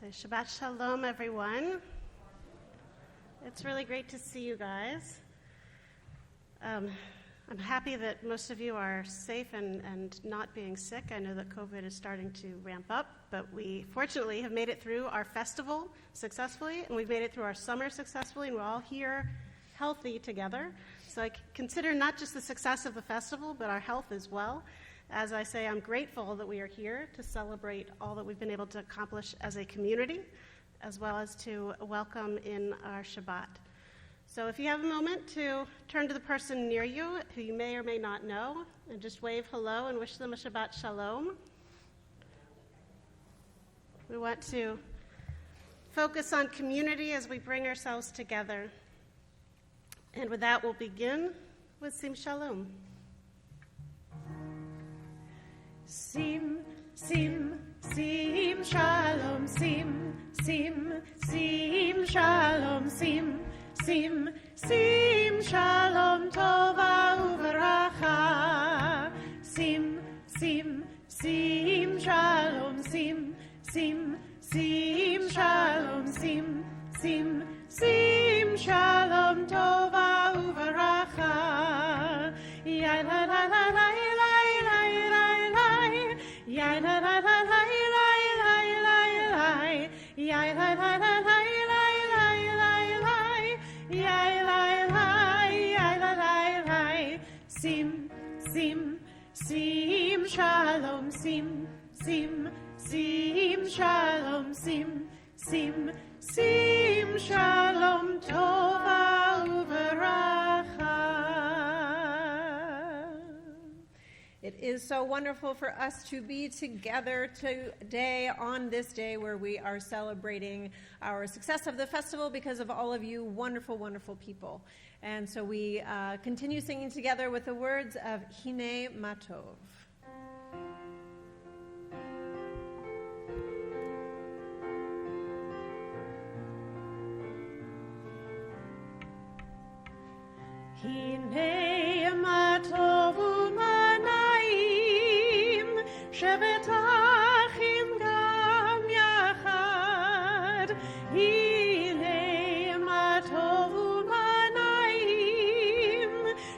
So Shabbat Shalom, everyone. It's really great to see you guys. I'm happy that most of you are safe and not being sick. I know that COVID is starting to ramp up, but we fortunately have made it through our festival successfully, and we've made it through our summer successfully, and we're all here healthy together. So I consider not just the success of the festival, but our health as well. As I say, I'm grateful that we are here to celebrate all that we've been able to accomplish as a community, as well as to welcome in our Shabbat. So if you have a moment to turn to the person near you who you may or may not know, and just wave hello and wish them a Shabbat Shalom. We want to focus on community as we bring ourselves together. And with that, we'll begin with Sim Shalom. Sim, sim, sim, shalom, sim, sim, sim, shalom, sim, sim, sim, shalom, tova uveracha. Sim, sim, sim, shalom, sim, sim, sim, shalom, sim, sim, sim, shalom, tova uveracha. Ya la la la la. Yai la la la la la la la la. Yai la la la la la la la la. Yai la la la. Sim, sim, sim, shalom, sim, sim, sim, shalom, sim, sim, sim, shalom, tova uveracha. It is so wonderful for us to be together today on this day where we are celebrating our success of the festival because of all of you wonderful, wonderful people. And so we continue singing together with the words of Hine Matov. Hine Matov Shevet achim gam yachad, hine ma tov u'manayim.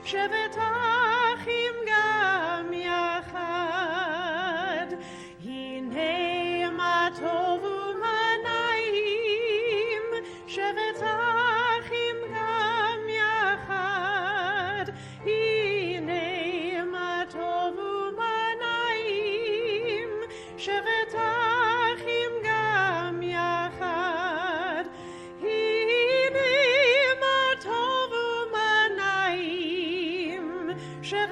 Shevet achim gam yachad, hine ma tov u'manayim. Shevet achim gam yachad, hine ma tov Shevet achim gam yachad, hine ma tov u'manayim. Shevet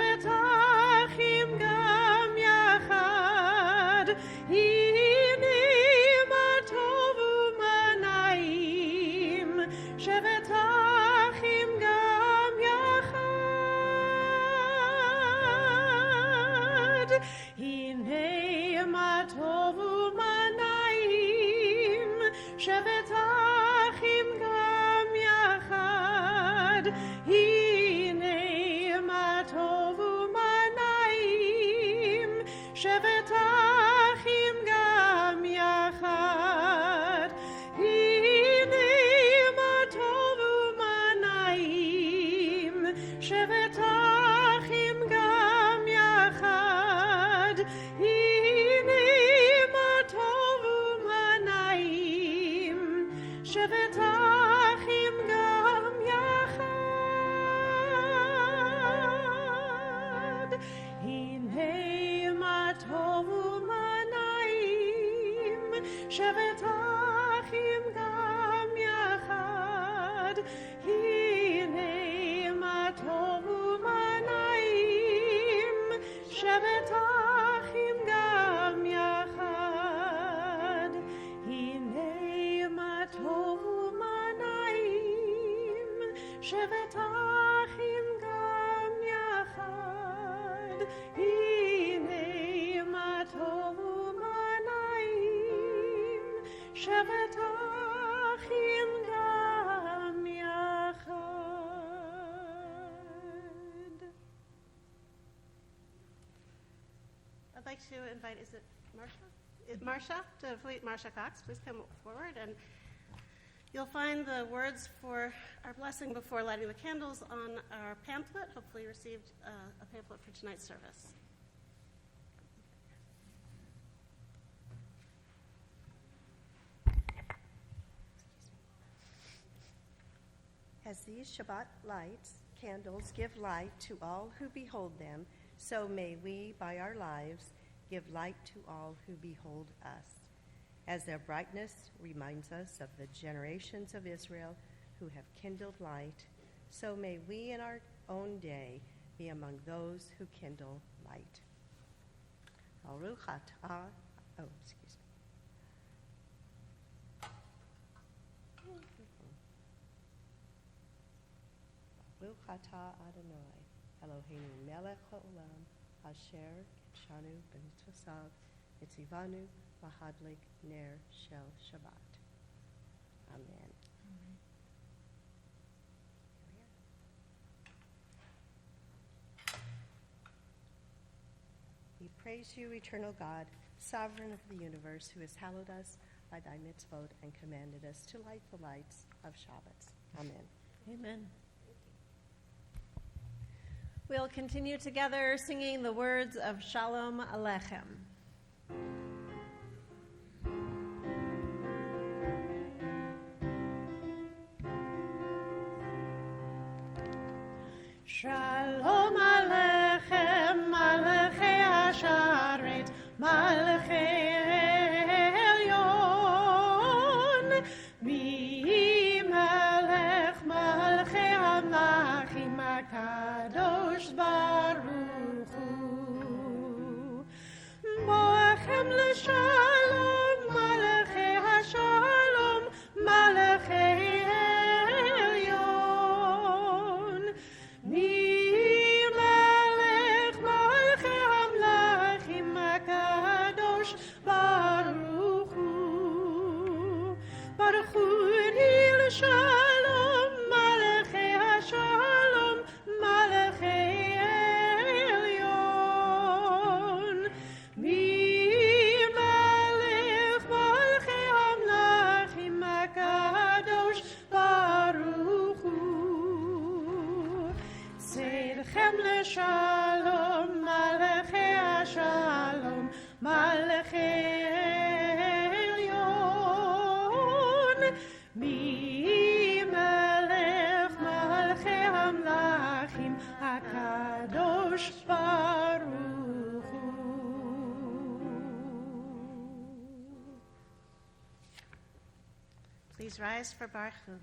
achim gam yachad, hine ma tov u'manayim. Shevet achim gam yachad, hine ma tov u'manayim. Shevet achim gam yachad, hine ma tov u'manayim. Shevet achim gam yachad, hine ma tov u'manayim. Shevet achim gam yachad, Shevet achim gam yachad, hine ma tov u'manayim. Shevet achim gam yachad, hine ma tov u'manayim. Shevet achim gam yachad, hine ma tov u'manayim. Shevet achim gam yachad, hine ma tov u'manayim. Shevet achim gam yachad. I'd like to invite, is it Marsha? Marsha Cox, please come forward, and you'll find the words for our blessing before lighting the candles on our pamphlet. Hopefully you received a pamphlet for tonight's service. As these Shabbat lights, candles give light to all who behold them, so may we, by our lives, give light to all who behold us. As their brightness reminds us of the generations of Israel who have kindled light, so may we in our own day be among those who kindle light. Baruch atah, Baruch atah Adonai, Eloheinu melech haolam, asher kidshanu b'mitzvosav, mitzivanu lahadlik ner shel Shabbat. Amen. We praise you, eternal God, sovereign of the universe, who has hallowed us by thy mitzvot and commanded us to light the lights of Shabbat. Amen. Amen. We'll continue together singing the words of Shalom Aleichem. Shalom Aleichem, Malachei Hasharet, Malachei Elyon, Mi Melech Malachei HaMlachim HaKadosh Baruch Hu, Boachem L'Shalom, Malachei HaShalom, Malachei Elyon, Mi Melech Malachei HaMlachim HaKadosh Baruch Hu, Baruch Hu L'Shalom, Malachei HaShalom, Malachei Elyon, Mi Melech Malachei HaMlachim HaKadosh Baruch Hu, Tzedchem L'Shalom, Malachei HaShalom, Malachei Elyon, Mi Melech Malachei HaMlachim HaKadosh Baruch Hu. Please rise for Baruch Hu.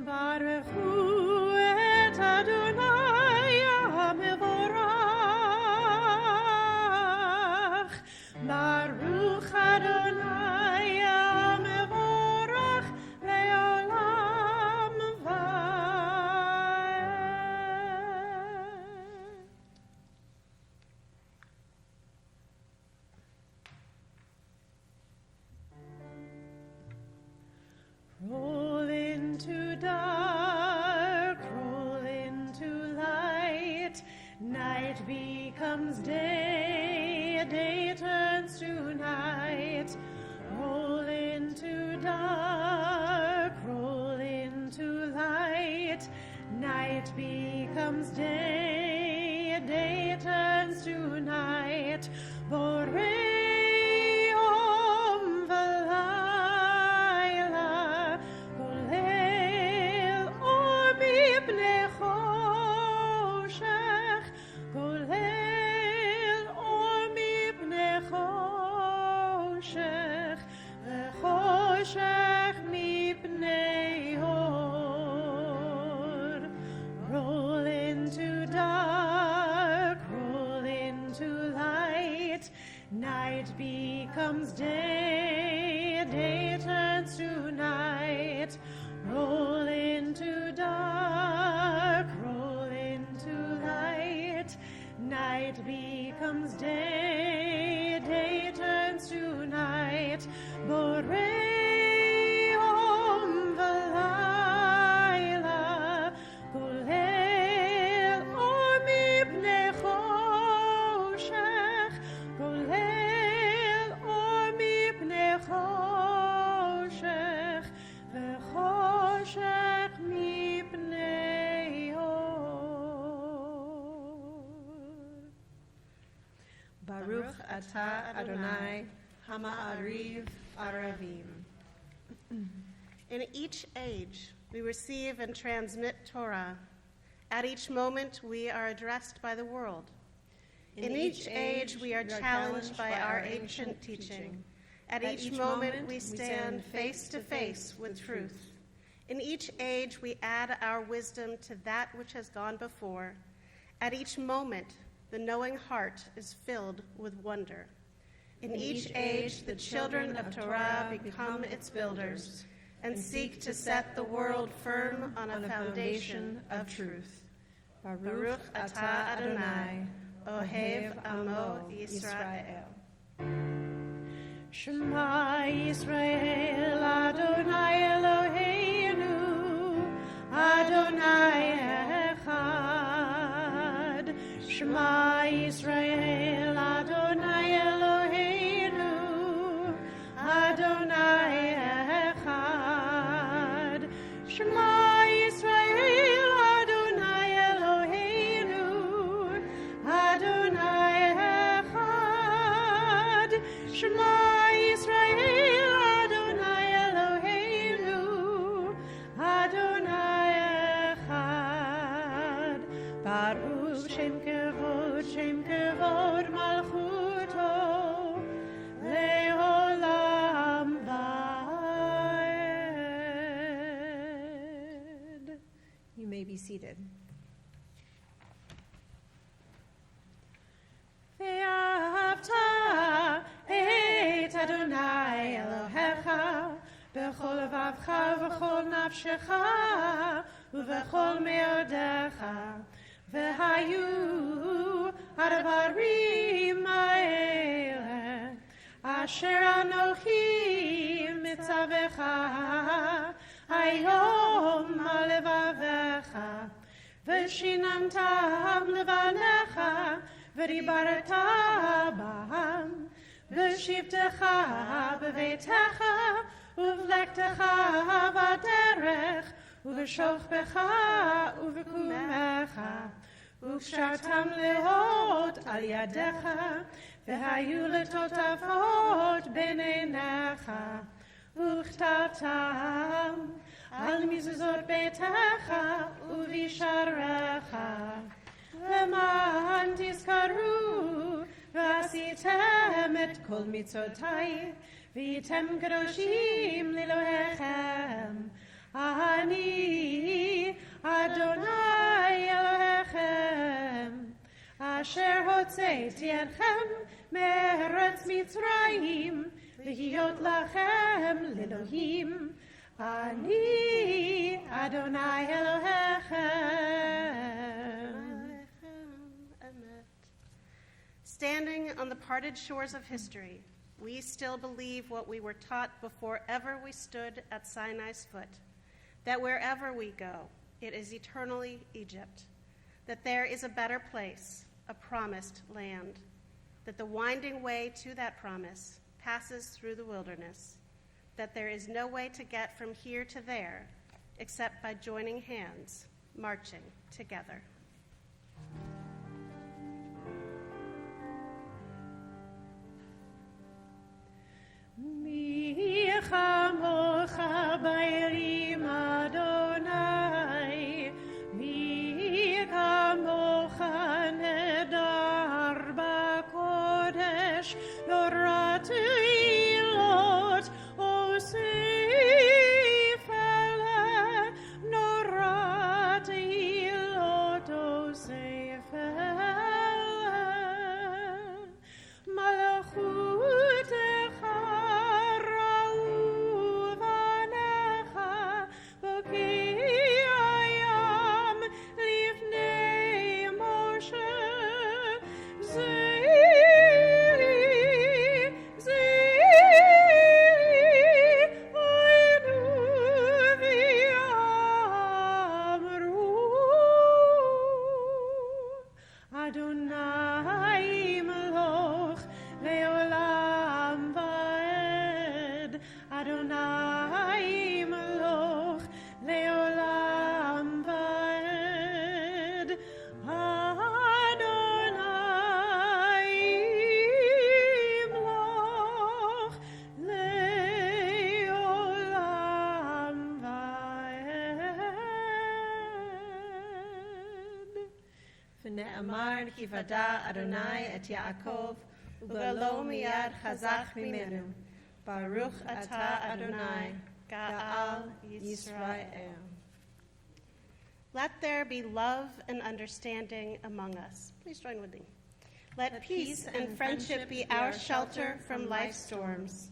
Baruch Hu et Adonai HaMevorach, Baruch Adonai HaMevorach le'olam va'ed. Roll into dark, roll into light. Night becomes day, day turns to night. Roll into dark, roll into light. Night becomes day, day turns to night. Borei Om v'layla, Kolel Om ibnei choshech, Kolel Om ibnei choshech, v'choshech mipnei or. Roll into dark, roll into light. Night becomes day, day turns to night. Roll into dark, roll into light. Night becomes day, day turns to night. Borei Om v'layla, Kolel Om ibnei choshech, Ata Adonai Hama'ariv Aravim. In each age, we receive and transmit Torah. At each moment, we are addressed by the world. In each age, we are challenged by our ancient teaching. At each moment, we stand face to face with truth. In each age, we add our wisdom to that which has gone before. At each moment, the knowing heart is filled with wonder. In each age, the children of Torah become its builders and seek to set the world firm on a foundation of truth. Baruch atah Adonai, Ohev Amo Yisrael. Shema Yisrael, Adonai Eloheinu, Adonai Echad. Shema Yisrael, Adonai Eloheinu, Adonai Echad. Shema Yisrael, Adonai Eloheinu, Adonai Echad. Shema Yisrael, Adonai Eloheinu, Adonai Echad. Baruch Shem Kevod Malchuto, Leolam Vaed. You may be seated. Ve'ahavta et Adonai Elohecha b'chol levavcha v'chol nafshecha u'v'chol me'odecha v'hayu advarim ha'eleh asher anochi mitzavecha hayom ha'levavecha v'shinantam levanecha v'dibarat bam v'shivtecha b'veitecha uvlektecha b'derech uv'shochbecha uv'kumecha uv'shartam lehot al yadecha v'hayu letotafot b'neinecha uchtatam al mizuzot beitecha uv'isharecha למען תזכרו ועשיתם את כל מצוותיי והייתם קדושים לאלוהיכם. אני אדוני אלוהיכם אשר הוצאתי אתכם מארץ מצרים להיות לכם לאלוהים. אני אדוני אלוהיכם. Standing on the parted shores of history, we still believe what we were taught before ever we stood at Sinai's foot, that wherever we go, it is eternally Egypt, that there is a better place, a promised land, that the winding way to that promise passes through the wilderness, that there is no way to get from here to there except by joining hands, marching together. מי כמוך באלים אדוני, מי כמוך נדר בקודש, נורא תהילות אוסיף אלה, נורא תהילות אוסיף אלה, מלכותך Ne'emar ki vada Adonai et Yaakov, ugalo miyad chazak mimenu. Baruch atah Adonai, Ga'al Yisrael. Let there be love and understanding among us. Please join with me. Let peace and friendship be our shelter from life's storms.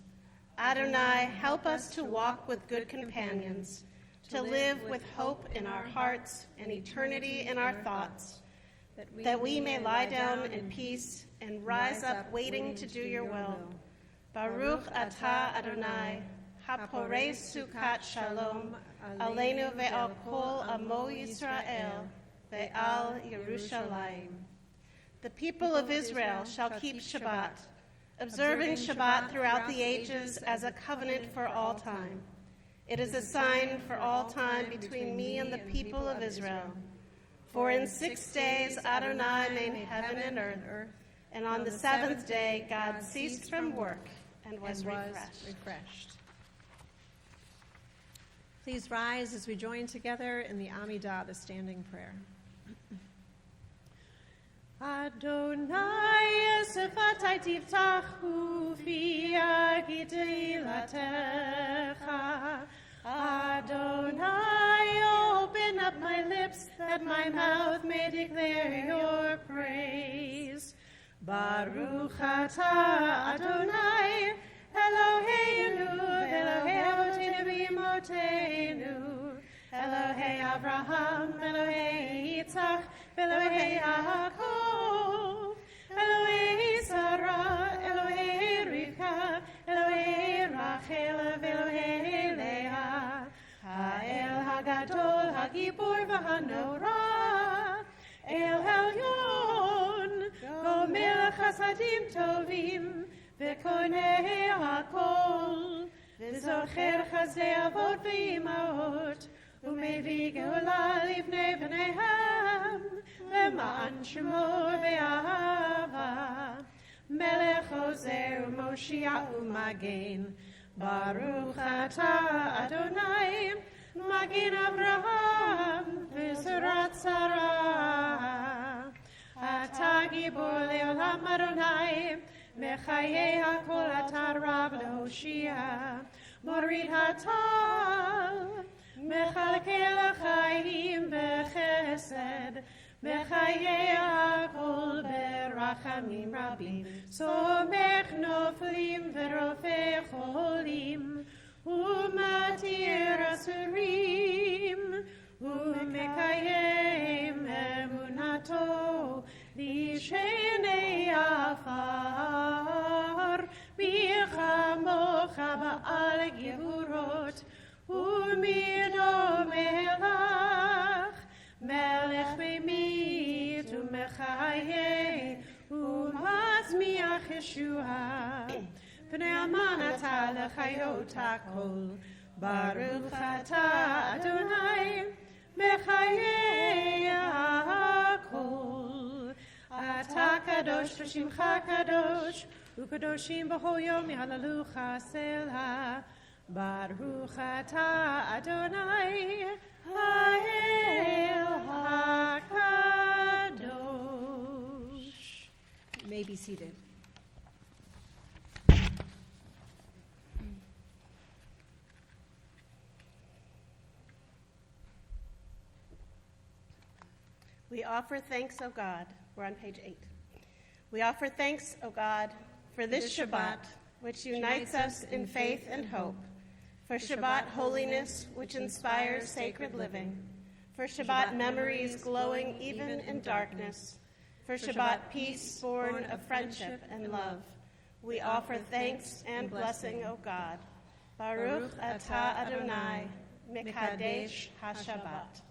Adonai, help us to walk with good companions, to live with hope in our hearts and eternity in our thoughts, that we may lie down in peace and rise up waiting to do your will. Baruch atah Adonai, haporei sukat shalom, aleinu ve'al kol amo Yisrael, ve'al Yerushalayim. The people of Israel shall keep Shabbat, observing Shabbat throughout the ages as a covenant for all time. It is a sign for all time between me and the people of Israel. For in 6 days Adonai made heaven and earth, and on the seventh day God ceased from work and was refreshed. Please rise as we join together in the Amidah, the standing prayer. Adonai sefatai tiftachu fi agidei latecha. Adonai, open up my lips that my mouth may declare your praise. Baruch atah Adonai, Eloheinu, Elohei avotenu v'imotenu, Elohei Avraham, Elohei Yitzchak, Elohei Yaakov, Elohei Sarah, Elohei Rivka, Elohei Rachel, Elohei Leah, Ha'el Hagadol, Hagibor v'Hanorah, El Elyon, Gomer Chasadim Tovim, V'konei HaKol, V'zocher Chasdei Avot v'Imaot, U'mevii Geula Livnei B'neihem, Le'man Shemo V'Ahava, Melech Ozer U'Moshiach U'Magen, Baruch atah Adonai, Magen Avraham, V'Zorat Sarah. Atah Gibor Le'olam Adonai, Mechayei HaKol atah Rav Lehoshia, Morid Hatal, Mechalkei L'chaim B'chesed, Mechayei HaKol B'rachamim Rabim, Somech Noflim V'rofei Cholim, U'matir Asurim, U'mekayem Emunato, Lishenei Afar, Bichamocha Ba'al Gevurot, U'mido Melach, Melech Memit U'mechayeh, U'mazmiach Yeshua, Pnei Aman atah lechayot hakol, Baruch atah Adonai, Mechayeh hakol. Atah kadosh v'shimcha kadosh, u'kadoshim b'chol yom yahalalucha selah. Baruch atah Adonai, Ha'el HaKadosh. You may be seated. We offer thanks, O God. We're on page 8. We offer thanks, O God, for this Shabbat, which unites us in faith and hope, for Shabbat holiness, which inspires sacred living, for Shabbat memories glowing even in darkness, for Shabbat peace born of friendship and love. We offer thanks and blessing, O God. Baruch atah Adonai, Mekadesh HaShabbat.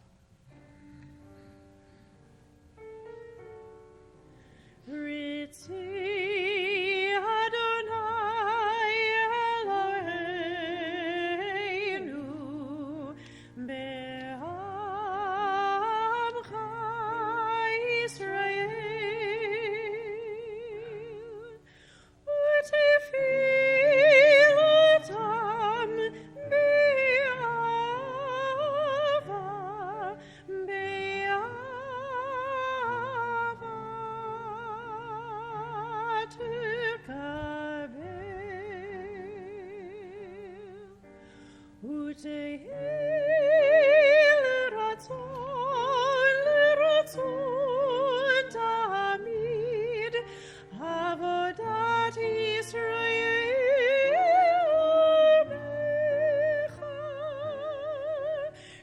Ritzi Adonai Eloheinu be'amcha Yisrael u'tefilotam be'ava be'amcha לרצון תמיד עבודת ישראל עמך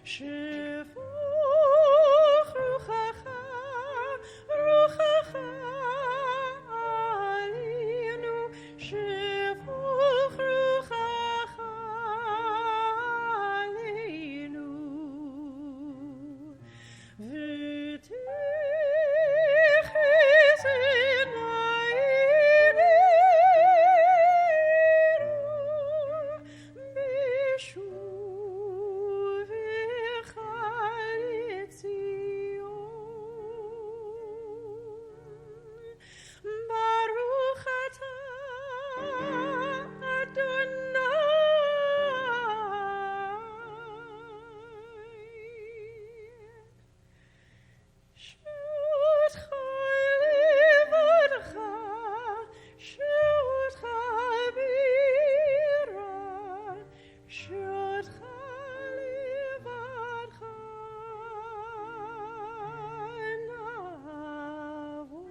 שפוך רוחך עלינו שפוך רוחך עלינו ותכריז עינינו בשובך לציון. ברוך אתה אדוני שותך לבדך, שותך בירה, שותך לבדך נעבוד.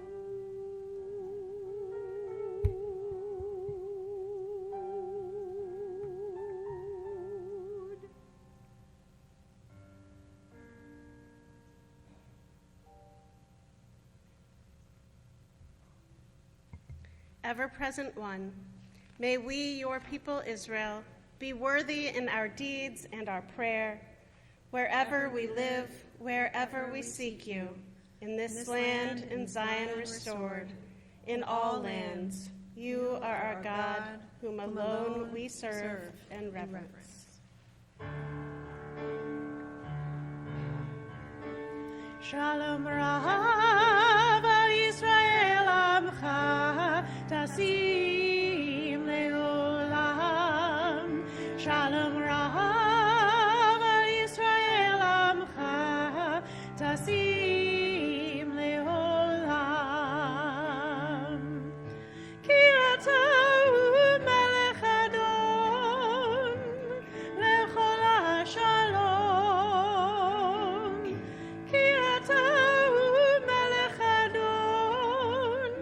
Ever-present one, may we, your people Israel, be worthy in our deeds and our prayer, wherever we live, wherever we seek you, in this land, in Zion restored, in all lands. You are our God, whom alone we serve and reverence. Shalom Rav Yisrael Amcha Tasim Leolam. Shalom Rav Yisrael Amcha Tasim Leolam. Ki ata hu melech Adon lechol hashalom. Ki ata hu melech Adon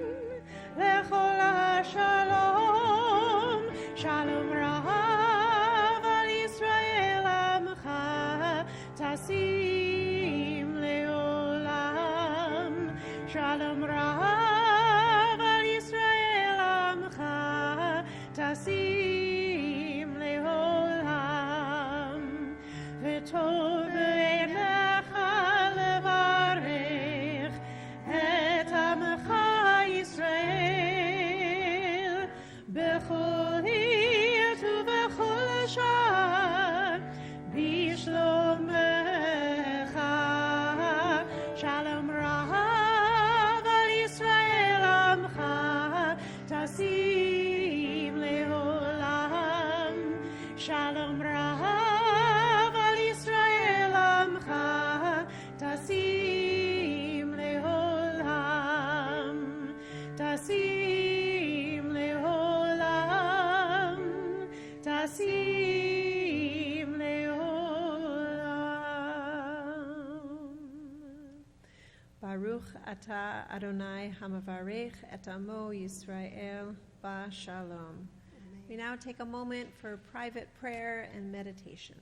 lechol hashalom. Shalom rav al Yisrael amcha tasim leolam. Shalom rav al Yisrael amcha tasim leolam. V'tov b'einecha levarech et amcha Yisrael b'chol hit u'b'chol shar b'shlomecha. Shalom rav al Yisrael amcha tasim leolam. Shalom rav al Yisrael amcha tasim leolam. Tasim leolam. Tasim leolam. Baruch ata Adonai hamavarech et amo Yisrael b'shalom. We now take a moment for private prayer and meditation.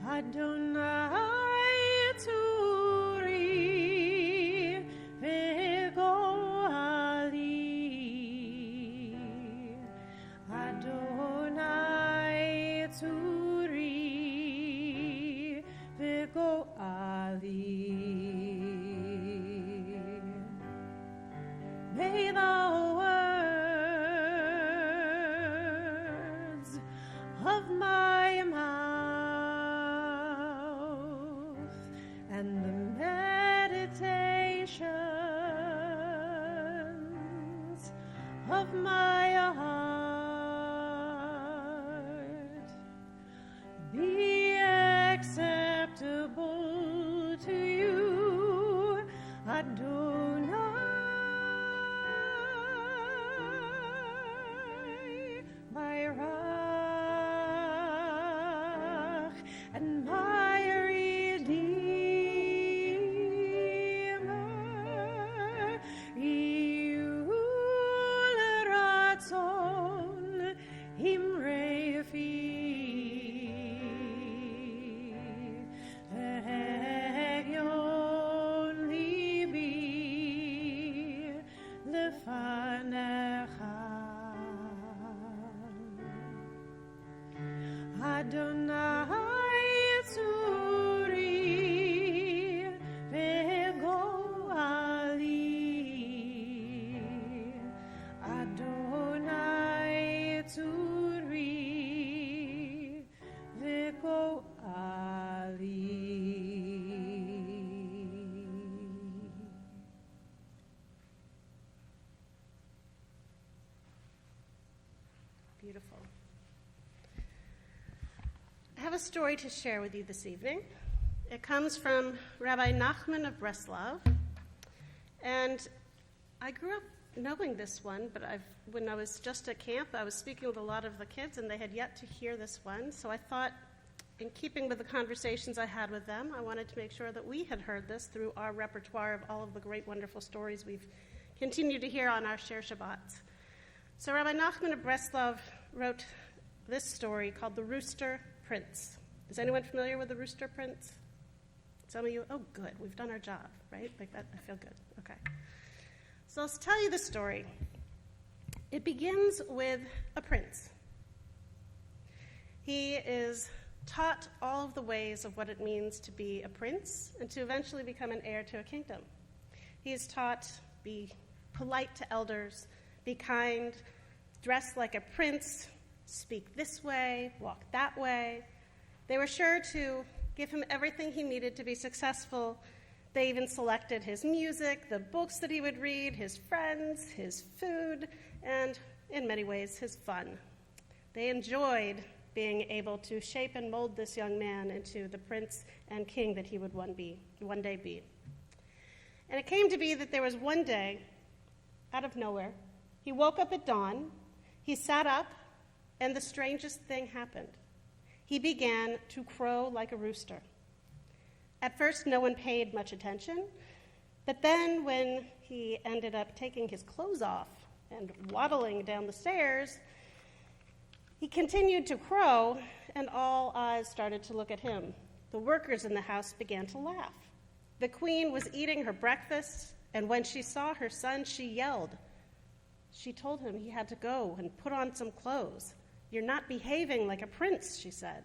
Adonai Tzuri Vegoali. Adonai Tzuri Vegoali. May the words of my mouth and the meditations of my heart be acceptable to you, Adonai, my Rock and my Redeemer. Yul Ratzon Himrei Fi V'Hegyon Libi Lefanecha. Adonai Tzuri Vegoali. Adonai Tzuri Vegoali. Beautiful. I have a story to share with you this evening. It comes from Rabbi Nachman of Breslov. And I grew up knowing this one, but when I was just at camp, I was speaking with a lot of the kids, and they had yet to hear this one. So I thought, in keeping with the conversations I had with them, I wanted to make sure that we had heard this through our repertoire of all of the great, wonderful stories we've continued to hear on our Share Shabbats. So Rabbi Nachman of Breslov wrote this story called The Rooster Prince. Is anyone familiar with The Rooster Prince? Some of you? Oh, good. We've done our job, right? Like that, I feel good. Okay. So let's tell you the story. It begins with a prince. He is taught all of the ways of what it means to be a prince and to eventually become an heir to a kingdom. He is taught be polite to elders, be kind, dress like a prince, speak this way, walk that way. They were sure to give him everything he needed to be successful. They even selected his music, the books that he would read, his friends, his food, and in many ways, his fun. They enjoyed being able to shape and mold this young man into the prince and king that he would one day be. And it came to be that there was one day, out of nowhere, he woke up at dawn, he sat up, and the strangest thing happened. He began to crow like a rooster. At first, no one paid much attention, but then when he ended up taking his clothes off and waddling down the stairs, he continued to crow, and all eyes started to look at him. The workers in the house began to laugh. The queen was eating her breakfast, and when she saw her son, she yelled. She told him he had to go and put on some clothes. "You're not behaving like a prince," she said.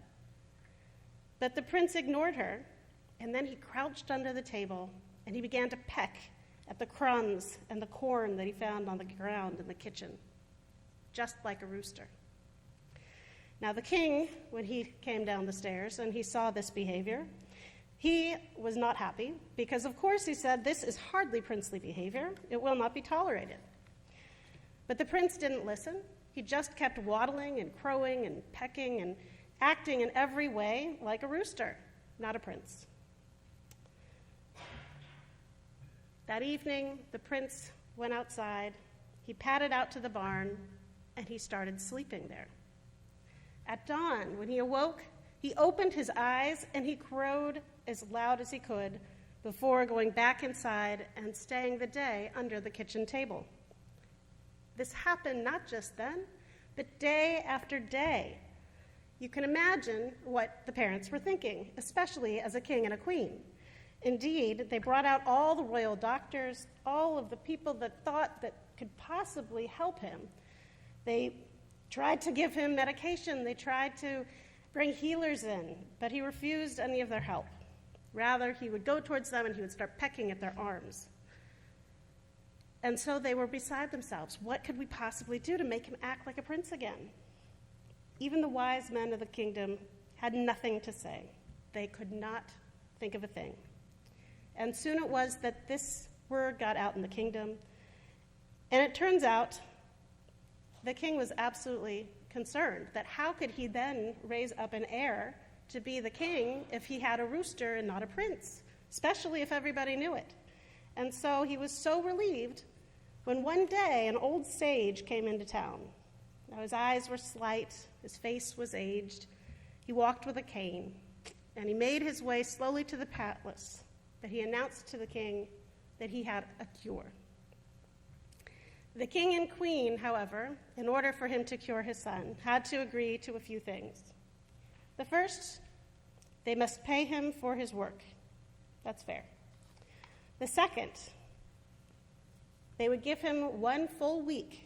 But the prince ignored her, and then he crouched under the table, and he began to peck at the crumbs and the corn that he found on the ground in the kitchen, just like a rooster. Now the king, when he came down the stairs and he saw this behavior, he was not happy because, of course, he said, "This is hardly princely behavior. It will not be tolerated." But the prince didn't listen. He just kept waddling and crowing and pecking and acting in every way like a rooster, not a prince. That evening, the prince went outside, he padded out to the barn, and he started sleeping there. At dawn, when he awoke, he opened his eyes and he crowed as loud as he could before going back inside and staying the day under the kitchen table. This happened not just then, but day after day. You can imagine what the parents were thinking, especially as a king and a queen. Indeed, they brought out all the royal doctors, all of the people that thought that could possibly help him. They tried to give him medication. They tried to bring healers in, but he refused any of their help. Rather, he would go towards them and he would start pecking at their arms. And so they were beside themselves. What could we possibly do to make him act like a prince again? Even the wise men of the kingdom had nothing to say. They could not think of a thing. And soon it was that this word got out in the kingdom. And it turns out the king was absolutely concerned that how could he then raise up an heir to be the king if he had a rooster and not a prince, especially if everybody knew it. And so he was so relieved when one day an old sage came into town. Now his eyes were slight, his face was aged, he walked with a cane, and he made his way slowly to the palace, but he announced to the king that he had a cure. The king and queen, however, in order for him to cure his son, had to agree to a few things. The first, they must pay him for his work. That's fair. The second, they would give him 1 full week.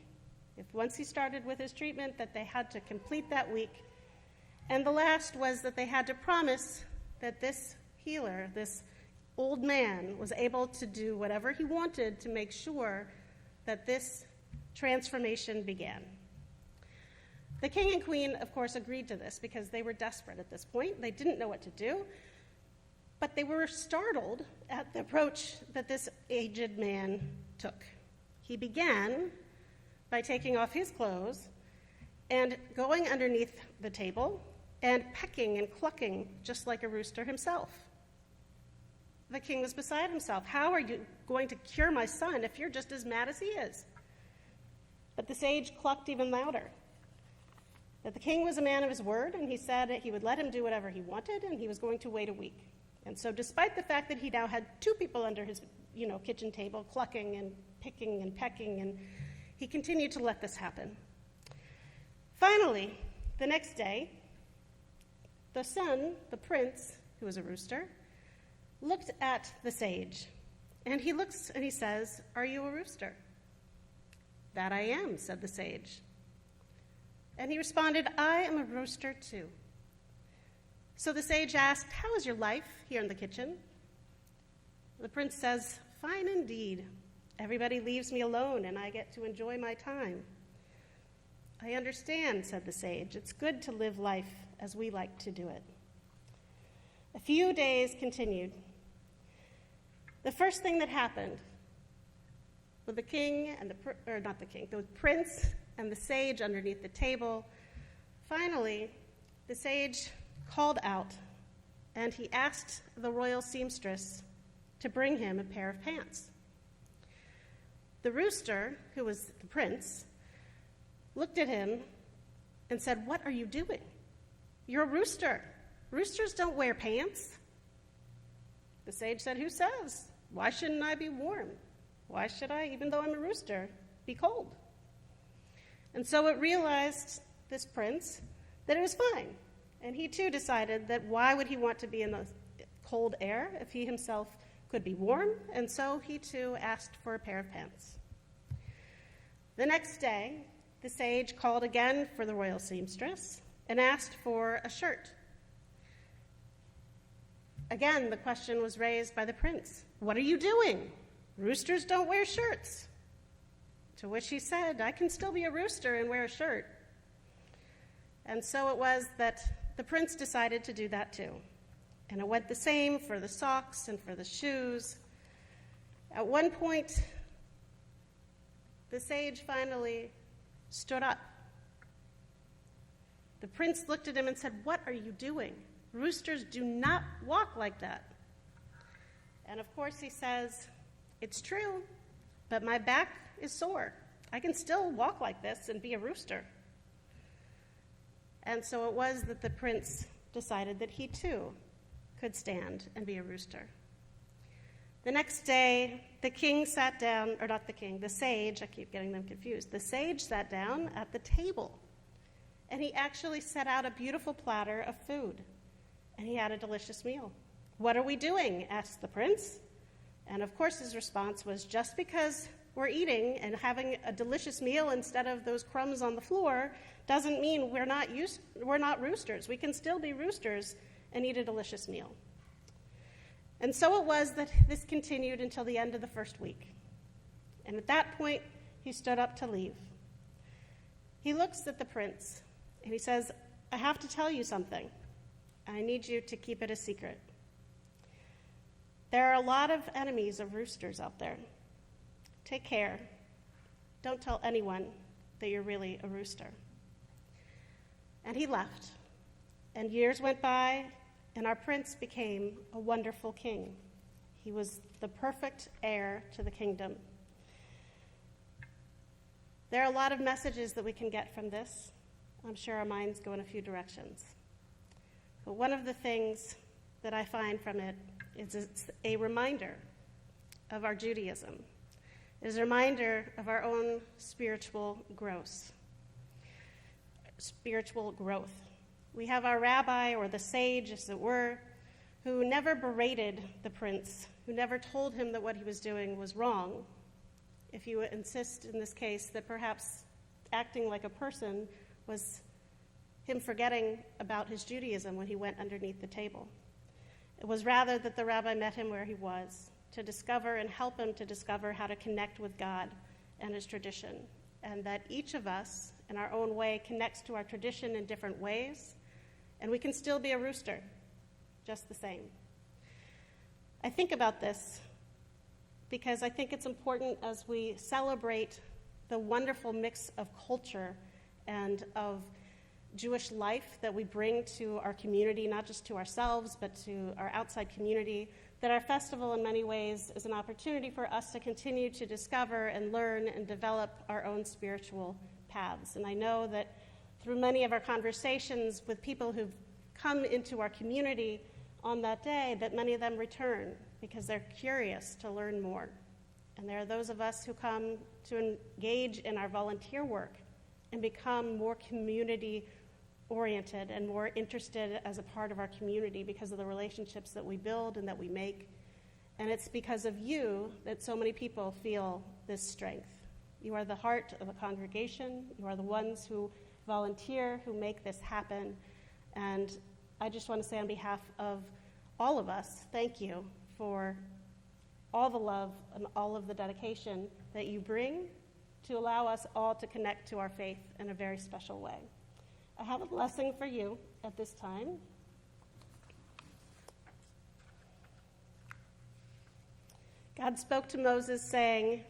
If once he started with his treatment, that they had to complete that week. And the last was that they had to promise that this healer, this old man, was able to do whatever he wanted to make sure that this transformation began. The king and queen, of course, agreed to this because they were desperate at this point. They didn't know what to do, but they were startled at the approach that this aged man took. He began by taking off his clothes and going underneath the table and pecking and clucking just like a rooster himself. The king was beside himself. How are you going to cure my son if you're just as mad as he is? But the sage clucked even louder. That the king was a man of his word, and he said that he would let him do whatever he wanted, and he was going to wait a week. And so despite the fact that he now had 2 people under his kitchen table clucking and picking and pecking, and he continued to let this happen. Finally, the next day, the son, the prince, who was a rooster, looked at the sage, and he looks and he says, "Are you a rooster?" "That I am," said the sage. And he responded, "I am a rooster too." So the sage asked, "How is your life here in the kitchen?" The prince says, "Fine indeed. Everybody leaves me alone and I get to enjoy my time." "I understand," said the sage. "It's good to live life as we like to do it." A few days continued. The first thing that happened with the king and the prince and the sage underneath the table, finally, the sage called out and he asked the royal seamstress to bring him a pair of pants. The rooster, who was the prince, looked at him and said, "What are you doing? You're a rooster. Roosters don't wear pants." The sage said, "Who says? Why shouldn't I be warm? Why should I, even though I'm a rooster, be cold?" And so it realized, this prince, that it was fine. And he too decided that why would he want to be in the cold air if he himself could be warm? And so he too asked for a pair of pants. The next day, the sage called again for the royal seamstress and asked for a shirt. Again, the question was raised by the prince. "What are you doing? Roosters don't wear shirts." To which he said, "I can still be a rooster and wear a shirt." And so it was that the prince decided to do that too. And it went the same for the socks and for the shoes. At one point, the sage finally stood up. The prince looked at him and said, "What are you doing? Roosters do not walk like that." And of course he says, "It's true, but my back is sore. I can still walk like this and be a rooster." And so it was that the prince decided that he too could stand and be a rooster. The next day, the king sat down, the sage, I keep getting them confused. The sage sat down at the table. And he actually set out a beautiful platter of food, and he had a delicious meal. "What are we doing?" asked the prince. And of course his response was, "Just because we're eating and having a delicious meal instead of those crumbs on the floor doesn't mean we're not roosters. We can still be roosters and eat a delicious meal." And so it was that this continued until the end of the first week. And at that point, he stood up to leave. He looks at the prince and he says, "I have to tell you something. I need you to keep it a secret. There are a lot of enemies of roosters out there. Take care. Don't tell anyone that you're really a rooster." And he left. And years went by, and our prince became a wonderful king. He was the perfect heir to the kingdom. There are a lot of messages that we can get from this. I'm sure our minds go in a few directions. But one of the things that I find from it is it's a reminder of our Judaism. It is a reminder of our own spiritual growth. We have our rabbi, or the sage, as it were, who never berated the prince, who never told him that what he was doing was wrong. If you insist in this case that perhaps acting like a person was him forgetting about his Judaism when he went underneath the table. It was rather that the rabbi met him where he was to discover and help him to discover how to connect with God and his tradition, and that each of us, in our own way, connects to our tradition in different ways, and we can still be a rooster, just the same. I think about this because I think it's important as we celebrate the wonderful mix of culture and of Jewish life that we bring to our community, not just to ourselves, but to our outside community, that our festival in many ways is an opportunity for us to continue to discover and learn and develop our own spiritual paths. And I know that through many of our conversations with people who've come into our community on that day, that many of them return because they're curious to learn more. And there are those of us who come to engage in our volunteer work and become more community-oriented and more interested as a part of our community because of the relationships that we build and that we make. And it's because of you that so many people feel this strength. You are the heart of the congregation. You are the ones who volunteer, who make this happen. And I just want to say on behalf of all of us, thank you for all the love and all of the dedication that you bring to allow us all to connect to our faith in a very special way. I have a blessing for you at this time. God spoke to Moses, saying,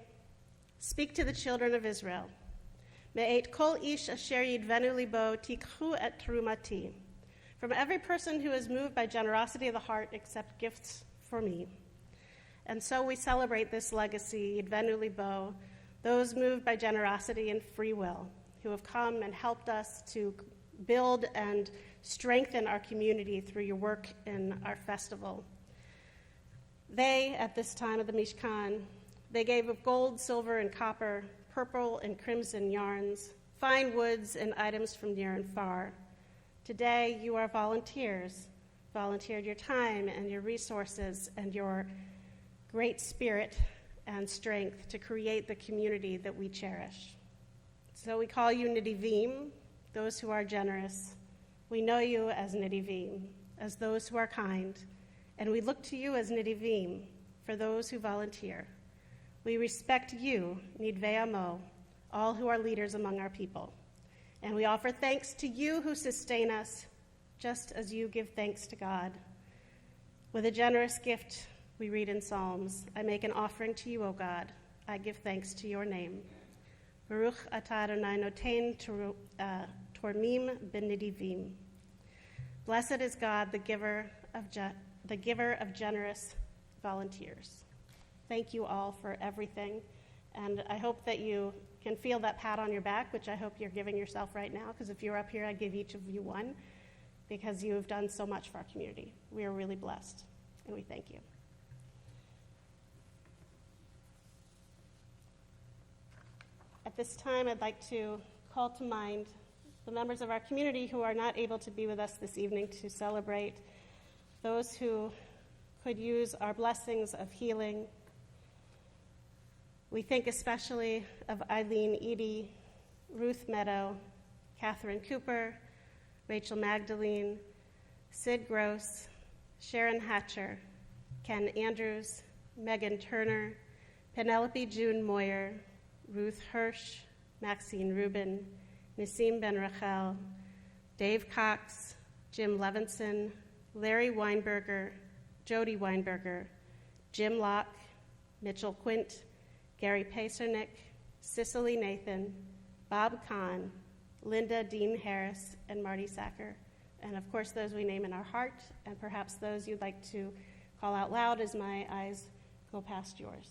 "Speak to the children of Israel. Me'et kol ish asher yidvenu libo tikhu et terumati. From every person who is moved by generosity of the heart, accept gifts for me." And so we celebrate this legacy, yidvenu libo, those moved by generosity and free will, who have come and helped us to build and strengthen our community through your work in our festival. They, at this time of the Mishkan, they gave of gold, silver, and copper, purple and crimson yarns, fine woods, and items from near and far. Today, you are volunteers, volunteered your time and your resources and your great spirit and strength to create the community that we cherish. So we call you Nidivim, those who are generous. We know you as Nidivim, as those who are kind, and we look to you as Nidivim for those who volunteer. We respect you, Nidvei Amo, all who are leaders among our people. And we offer thanks to you who sustain us, just as you give thanks to God. With a generous gift, we read in Psalms, "I make an offering to you, O God. I give thanks to your name. Baruch atah Adonai noten tormim b'nidivim." Blessed is God, the giver of generous volunteers. Thank you all for everything, and I hope that you can feel that pat on your back, which I hope you're giving yourself right now, because if you're up here, I'd give each of you one, because you have done so much for our community. We are really blessed, and we thank you. At this time, I'd like to call to mind the members of our community who are not able to be with us this evening to celebrate, those who could use our blessings of healing. We think especially of Eileen Eady, Ruth Meadow, Catherine Cooper, Rachel Magdalene, Sid Gross, Sharon Hatcher, Ken Andrews, Megan Turner, Penelope June Moyer, Ruth Hirsch, Maxine Rubin, Nassim Ben Rachel, Dave Cox, Jim Levinson, Larry Weinberger, Jody Weinberger, Jim Locke, Mitchell Quint, Gary Pacernick, Cicely Nathan, Bob Kahn, Linda Dean Harris, and Marty Sacker. And of course, those we name in our heart, and perhaps those you'd like to call out loud as my eyes go past yours.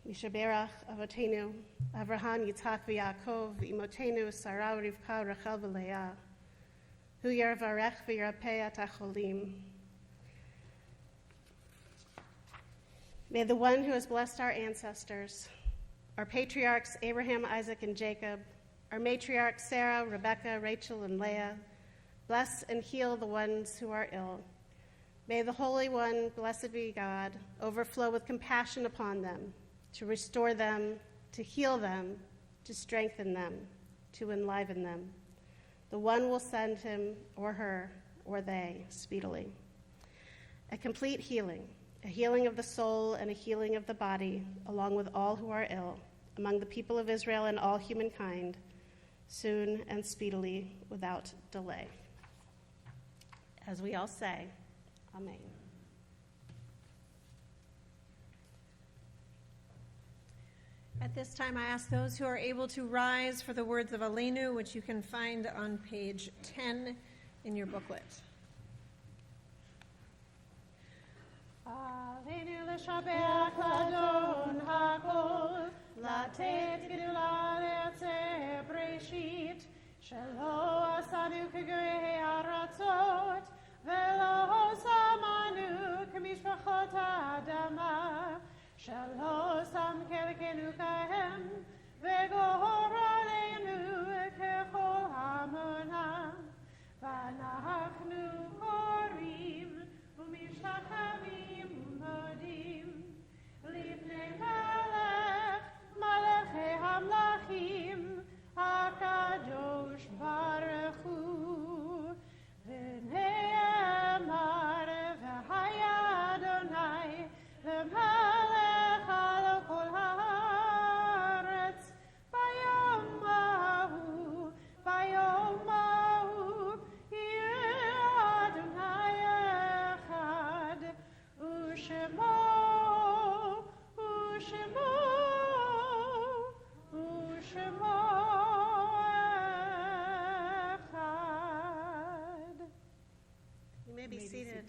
Mishaberach Avotenu, Avraham, Yitzhak, v'Yaakov, Imotenu, Sarah, Rivka, Rachel, v'Leah, Hu Yarvarech v'Yirapeh et HaCholim. May the one who has blessed our ancestors, our patriarchs Abraham, Isaac, and Jacob, our matriarchs Sarah, Rebekah, Rachel, and Leah, bless and heal the ones who are ill. May the Holy One, blessed be God, overflow with compassion upon them, to restore them, to heal them, to strengthen them, to enliven them. The one will send him or her or they speedily. A complete healing, a healing of the soul and a healing of the body, along with all who are ill, among the people of Israel and all humankind, soon and speedily, without delay. As we all say, Amen. At this time, I ask those who are able to rise for the words of Aleinu, which you can find on page 10 in your booklet. Aleinu l'shabeach l'adon hakol, latet gedula le'atzeh breshit, shelo asanu k'gurei haratzot, velo samanu k'mishpachot ha'adama, shelo sam kelkenu kahem, v'gohor aleinu kechol hamonam, v'anachnu korim, u'mishtachavim modim, lifnei melech, melechei hamlachim, HaKadosh Baruch Hu, v'ne'emar v'haya Adonai, v'melech al kol haaretz, bayom mahu, yeh Adonai echad, u'shemo echad. You may be seated.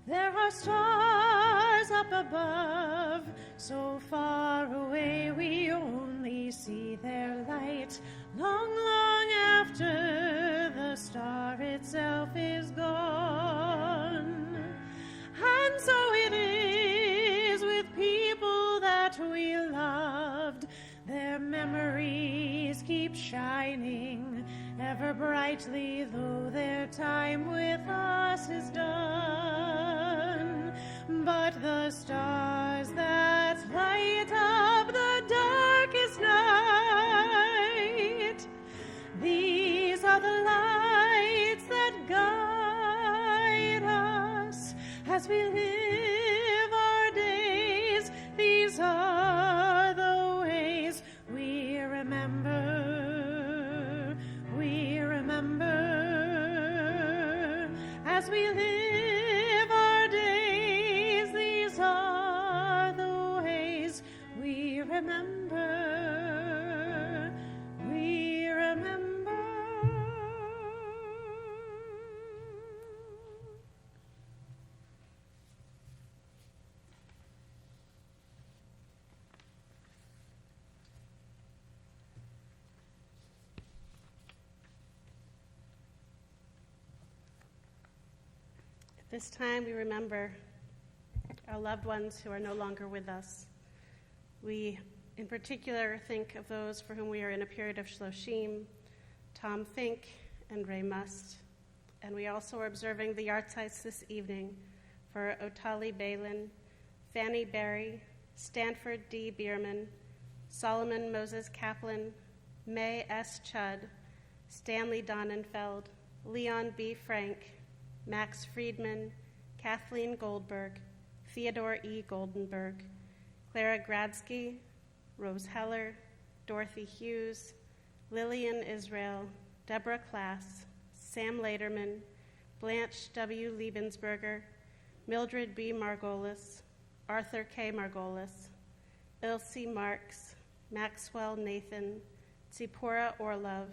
There are stars up above, so far away we only see their light, long, long after the star itself is gone. And so it is with people that we loved. Their memories keep shining ever brightly, though their time with us is done. But the stars that light up the darkest night, these are the lights that guide us as we live our days. These are the ways we remember. We remember as we live our days. These are the ways we remember. We This time we remember our loved ones who are no longer with us. We, in particular, think of those for whom we are in a period of Shloshim, Tom Fink and Ray Must. And we also are observing the yahrzeits this evening for Otali Balin, Fanny Berry, Stanford D. Bierman, Solomon Moses Kaplan, May S. Chudd, Stanley Donnenfeld, Leon B. Frank, Max Friedman, Kathleen Goldberg, Theodore E. Goldenberg, Clara Gradsky, Rose Heller, Dorothy Hughes, Lillian Israel, Deborah Klass, Sam Laderman, Blanche W. Liebensberger, Mildred B. Margolis, Arthur K. Margolis, Ilse Marks, Maxwell Nathan, Zipporah Orlov,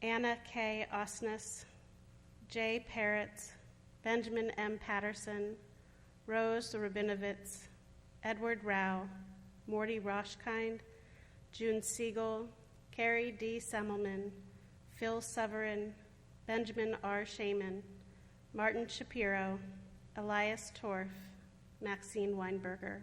Anna K. Osnes, Jay Parrott, Benjamin M. Patterson, Rose Rabinovitz, Edward Rao, Morty Roshkind, June Siegel, Carrie D. Semmelman, Phil Severin, Benjamin R. Shaman, Martin Shapiro, Elias Torf, Maxine Weinberger.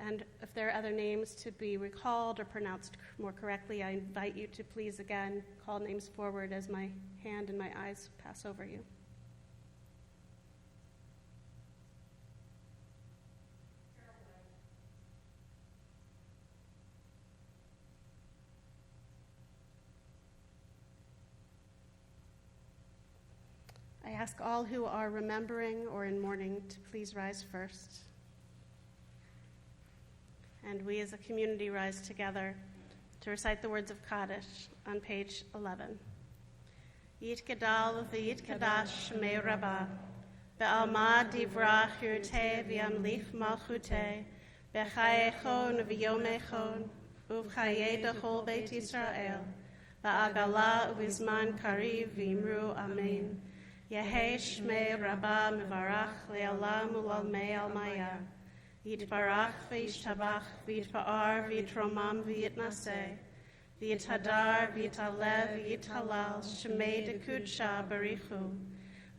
And if there are other names to be recalled or pronounced more correctly, I invite you to please again call names forward as my hand and my eyes pass over you. I ask all who are remembering or in mourning to please rise first. And we as a community rise together to recite the words of Kaddish on page 11. Yit Gadal v'yit Kadash me Rabbah, be'alma divrach yurte v'yamlich malchute, b'chayechon v'yomechon, uv'chaye dechol beit Yisrael, ba'agala uv'izman kariv v'imru amen. Yehei shmei Rabbah mevarach le'alam u'lalmei almaya. Yitbarach v'yishtabach v'yitba'ar v'yitromam v'yitnaseh v'yithadar v'yitalev v'yithalal shemei dekudsha barichu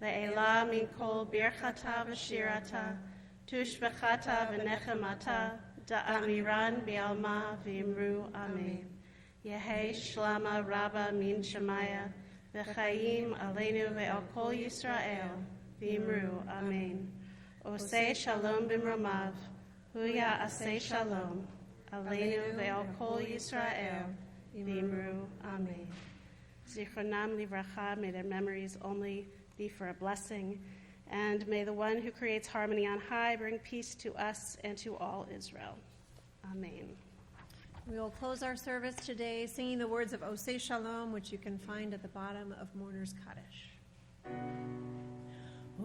le'ela min kol birchata v'shirata tushbechata v'nechemata da'amiran bi'alma v'imru amen. Yehei shlama rabba min shemaya v'chayim aleinu ve'al kol Yisrael v'imru amen. Oseh shalom b'mromav Huya aseh shalom, aleinu ve'al kol Yisrael, v'imru amen. Zichronam livracha, may their memories only be for a blessing, and may the one who creates harmony on high bring peace to us and to all Israel. Amen. We will close our service today singing the words of Oseh Shalom, which you can find at the bottom of Mourner's Kaddish.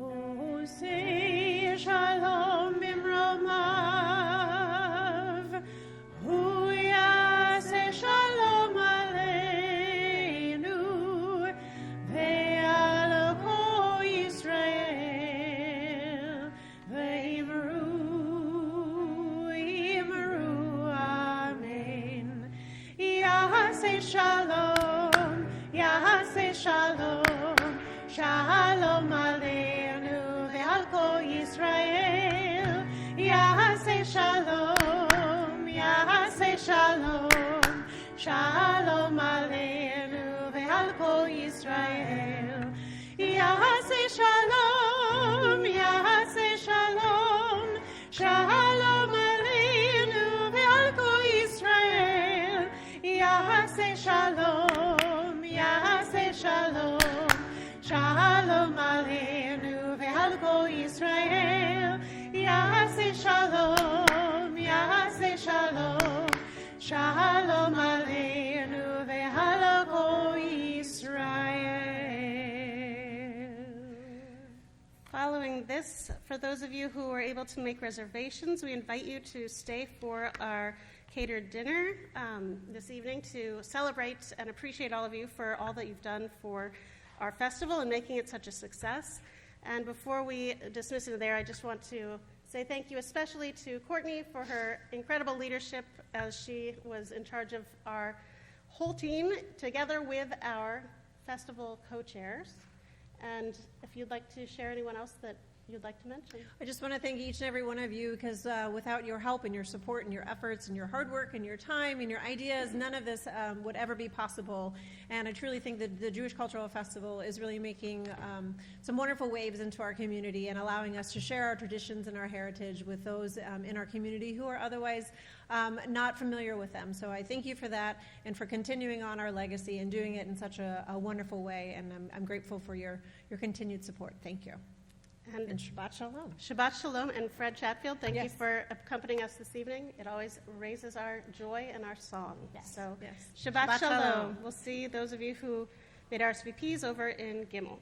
Oseh Shalom b'mromav, Hu yaseh shalom aleinu, ve'al kol Yisrael, ve'imru amen. Yaseh shalom, yaseh shalom, shalom aleinu ve'al kol Yisrael. Yaseh shalom, yaseh shalom, shalom aleinu ve'al kol Yisrael. Yaseh shalom, yaseh shalom, shalom aleinu ve'al kol Yisrael. Yaseh shalom, yaseh shalom, shalom aleinu ve'al kol Yisrael. Yaseh shalom, yaseh shalom, shalom aleinu ve'al kol Yisrael. Following this, for those of you who are able to make reservations, we invite you to stay for our catered dinner this evening to celebrate and appreciate all of you for all that you've done for our festival and making it such a success. And before we dismiss it there, I just want to say thank you especially to Courtney for her incredible leadership as she was in charge of our whole team together with our festival co-chairs. And if you'd like to share anyone else that you'd like to mention. I just want to thank each and every one of you because without your help and your support and your efforts and your hard work and your time and your ideas, none of this would ever be possible. And I truly think that the Jewish Cultural Festival is really making some wonderful waves into our community and allowing us to share our traditions and our heritage with those in our community who are otherwise not familiar with them. So I thank you for that and for continuing on our legacy and doing it in such a wonderful way. And I'm grateful for your continued support. Thank you. And Shabbat Shalom. Shabbat Shalom, and Fred Chatfield, thank you Yes. for accompanying us this evening. It always raises our joy and our song. Yes. So Yes. Shabbat, Shabbat Shalom. Shalom. We'll see those of you who made RSVPs over in Gimel.